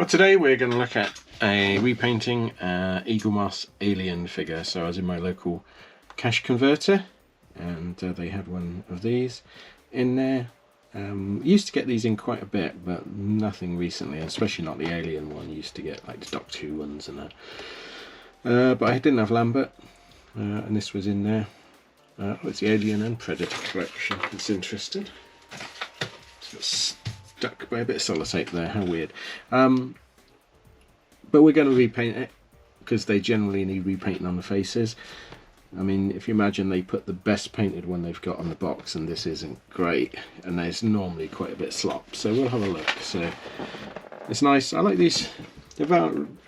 Today we're going to look at a repainting Eaglemoss Alien figure. So I was in my local cash converter and they had one of these in there. Used to get these in quite a bit, but nothing recently, especially not the Alien one. Used to get like the Doctor Who ones and that. But I didn't have Lambert, and this was in there. It's the Alien and Predator collection. It's interesting. It's got stuck by a bit of sellotape there, how weird. But we're going to repaint it because they generally need repainting on the faces. I mean, if you imagine they put the best painted one they've got on the box and this isn't great, and there's normally quite a bit of slop, so we'll have a look. So it's nice. I like these. They've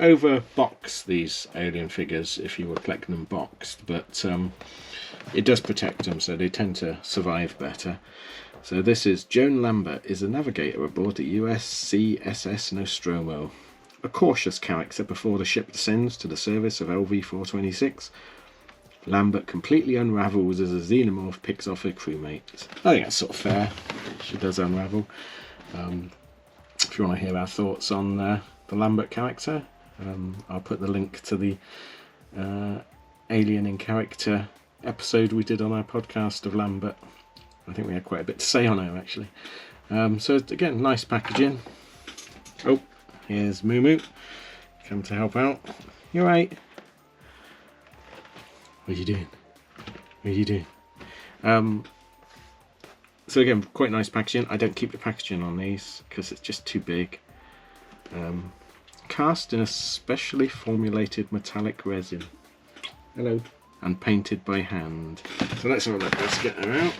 over box these Alien figures if you were collecting them boxed, but it does protect them, so they tend to survive better. So this is Joan Lambert is a navigator aboard the USCSS Nostromo, a cautious character before the ship descends to the service of LV-426. Lambert completely unravels as a xenomorph picks off her crewmate. I think that's sort of fair. She does unravel. If you want to hear our thoughts on the Lambert character, I'll put the link to the Alien in Character episode we did on our podcast of Lambert. I think we had quite a bit to say on her actually. So again, nice packaging. Oh, here's Moo Moo, come to help out. You alright? What are you doing? What are you doing? So again, quite nice packaging. I don't keep the packaging on these because it's just too big. Cast in a specially formulated metallic resin. Hello. And painted by hand. So let's have a look. Let's get her out.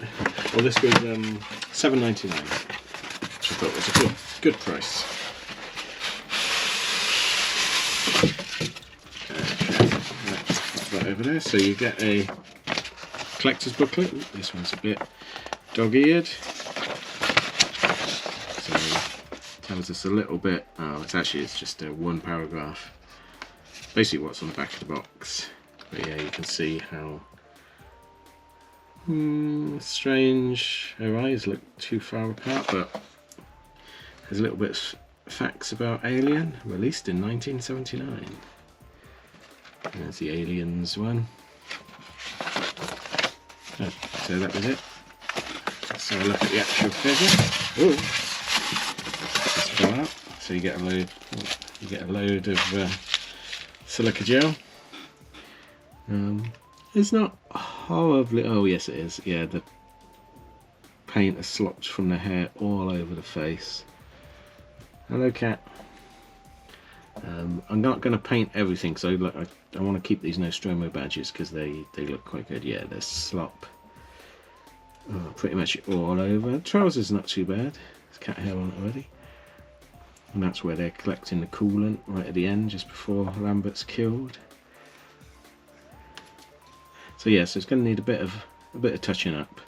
Well, this was $7.99, which I thought was a good price. Let's put that over there. So you get a collector's booklet. This one's a bit dog-eared. So it tells us a little bit. Oh, it's just a one paragraph. Basically, what's on the back of the box. But yeah, you can see how strange her eyes look too far apart, but there's a little bit of facts about Alien, released in 1979. There's the Aliens one. Oh, so that was it. Let's have a look at the actual figure. Oh, just fell out. So you get a load of silica gel. It's not horribly. Oh yes, it is. Yeah, the paint has slopped from the hair all over the face. Hello, cat. I'm not going to paint everything, so I want to keep these Nostromo badges because they look quite good. Yeah, there's slop pretty much all over. The trousers not too bad. There's cat hair on it already, and that's where they're collecting the coolant right at the end, just before Lambert's killed. So yeah, so it's going to need a bit of touching up.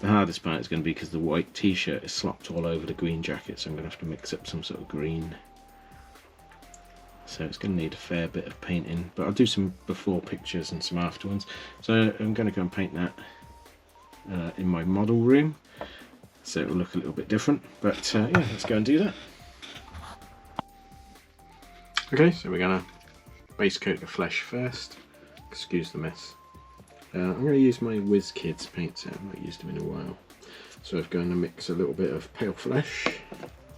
The hardest part is going to be because the white t-shirt is slopped all over the green jacket, so I'm going to have to mix up some sort of green. So it's going to need a fair bit of painting, but I'll do some before pictures and some after ones. So I'm going to go and paint that in my model room, so it will look a little bit different. But yeah, let's go and do that. Okay, so we're going to base coat the flesh first. Excuse the mess. I'm going to use my WizKids paint set. I've not used them in a while. So I'm going to mix a little bit of pale flesh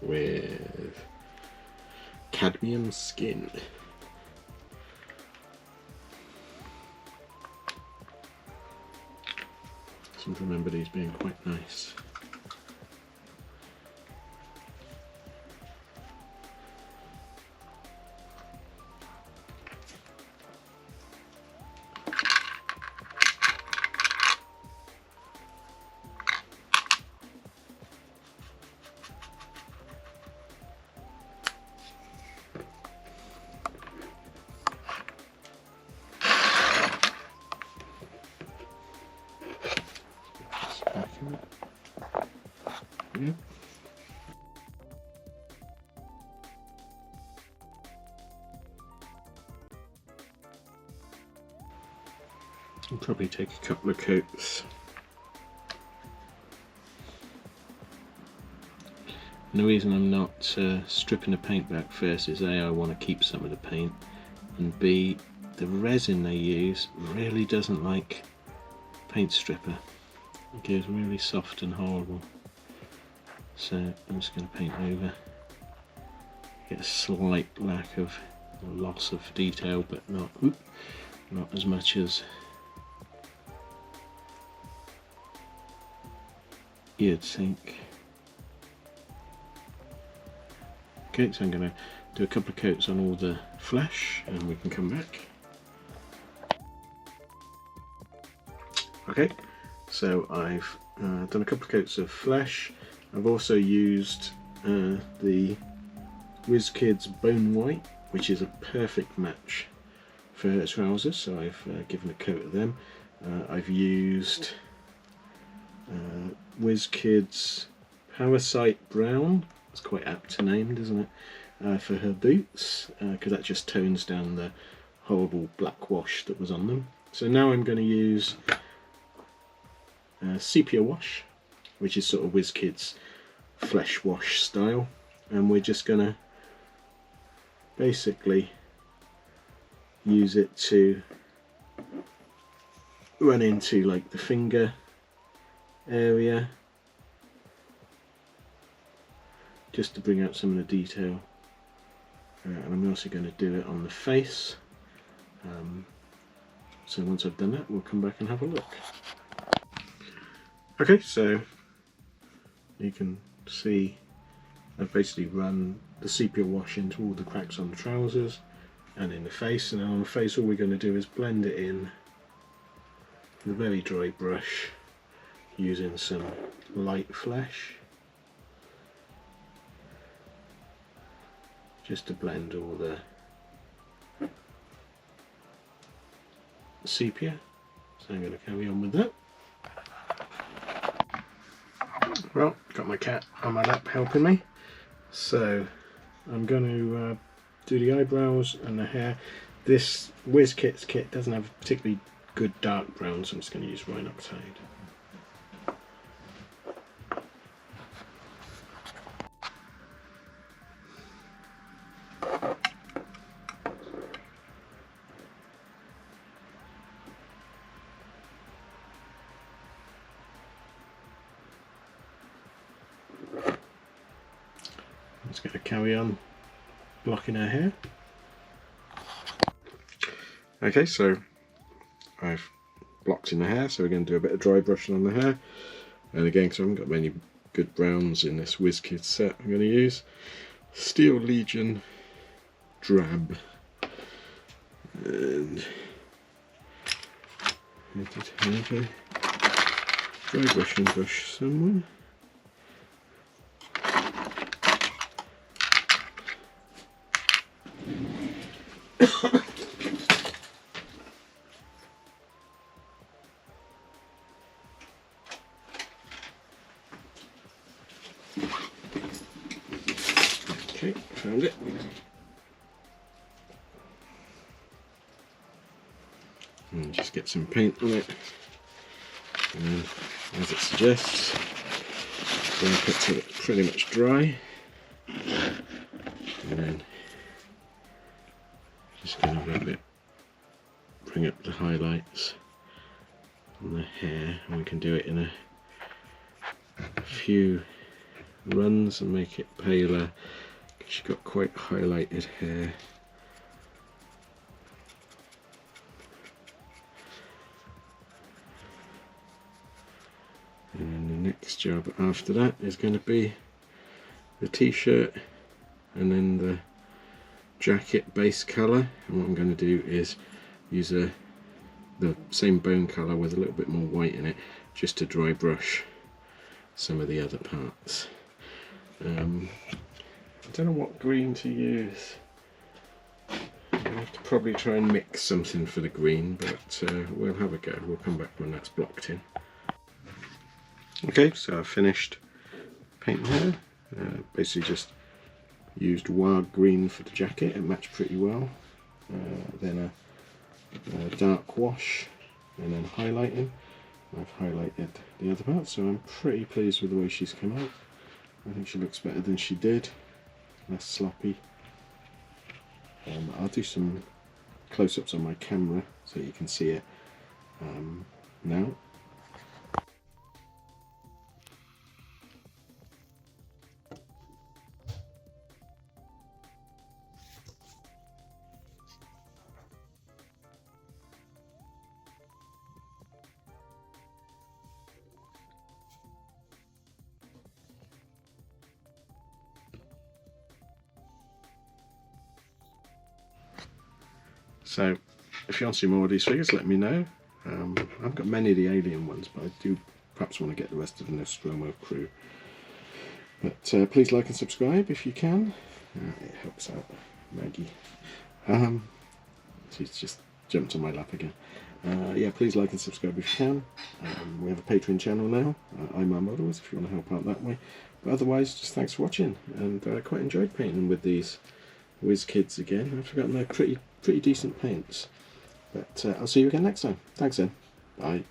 with cadmium skin. Seem to remember these being quite nice. Yeah. I'll probably take a couple of coats. And the reason I'm not stripping the paint back first is A, I want to keep some of the paint, and B, the resin they use really doesn't like paint stripper. It goes really soft and horrible. So I'm just going to paint over. Get a slight lack of loss of detail, but not as much as you'd think. Okay, so I'm going to do a couple of coats on all the flesh and we can come back. Okay, so I've done a couple of coats of flesh. I've also used the WizKids Bone White, which is a perfect match for her trousers, so I've given a coat of them. I've used WizKids Parasite Brown. It's quite apt named, isn't it? For her boots, because that just tones down the horrible black wash that was on them. So now I'm going to use sepia wash, which is sort of WizKids flesh wash style, and we're just going to basically use it to run into like the finger area, just to bring out some of the detail, and I'm also going to do it on the face. So once I've done that, we'll come back and have a look. Okay, so you can see I've basically run the sepia wash into all the cracks on the trousers and in the face, and on the face all we're going to do is blend it in with a very dry brush using some light flesh, just to blend all the sepia. So I'm going to carry on with that. Well, got my cat on my lap helping me, so I'm going to do the eyebrows and the hair. This WizKids kit doesn't have a particularly good dark brown, so I'm just going to use Rhinoxide. I'm just going to carry on blocking her hair. Okay, so I've blocked in the hair, so we're going to do a bit of dry brushing on the hair. And again, because I haven't got many good browns in this WizKids set, I'm going to use Steel Legion Drab. And I did have a dry brushing brush somewhere. Okay, found it. And just get some paint on it, and then, as it suggests, wipe it till it's pretty much dry, and then just going to rub it, bring up the highlights on the hair, and we can do it in a few runs and make it paler, because she's got quite highlighted hair. And then the next job after that is going to be the t-shirt and then the jacket base colour, and what I'm going to do is use the same bone colour with a little bit more white in it, just to dry brush some of the other parts. I don't know what green to use. I'll have to probably try and mix something for the green, but we'll have a go. We'll come back when that's blocked in. Okay, so I've finished painting her. Basically just used wild green for the jacket, it matched pretty well. Then a dark wash, and then highlighting. I've highlighted the other part, so I'm pretty pleased with the way she's come out. I think she looks better than she did, less sloppy. I'll do some close-ups on my camera so you can see it now. So if you want to see more of these figures, let me know. I've got many of the Alien ones, but I do perhaps want to get the rest of the Nostromo crew. But please like and subscribe if you can. It helps out Maggie. She's just jumped on my lap again. Yeah, please like and subscribe if you can. We have a Patreon channel now, I'm Our Models, if you want to help out that way. But otherwise, just thanks for watching, and I quite enjoyed painting with these Whiz Kids again. I've forgotten they're pretty decent paints. But I'll see you again next time. Thanks then. Bye.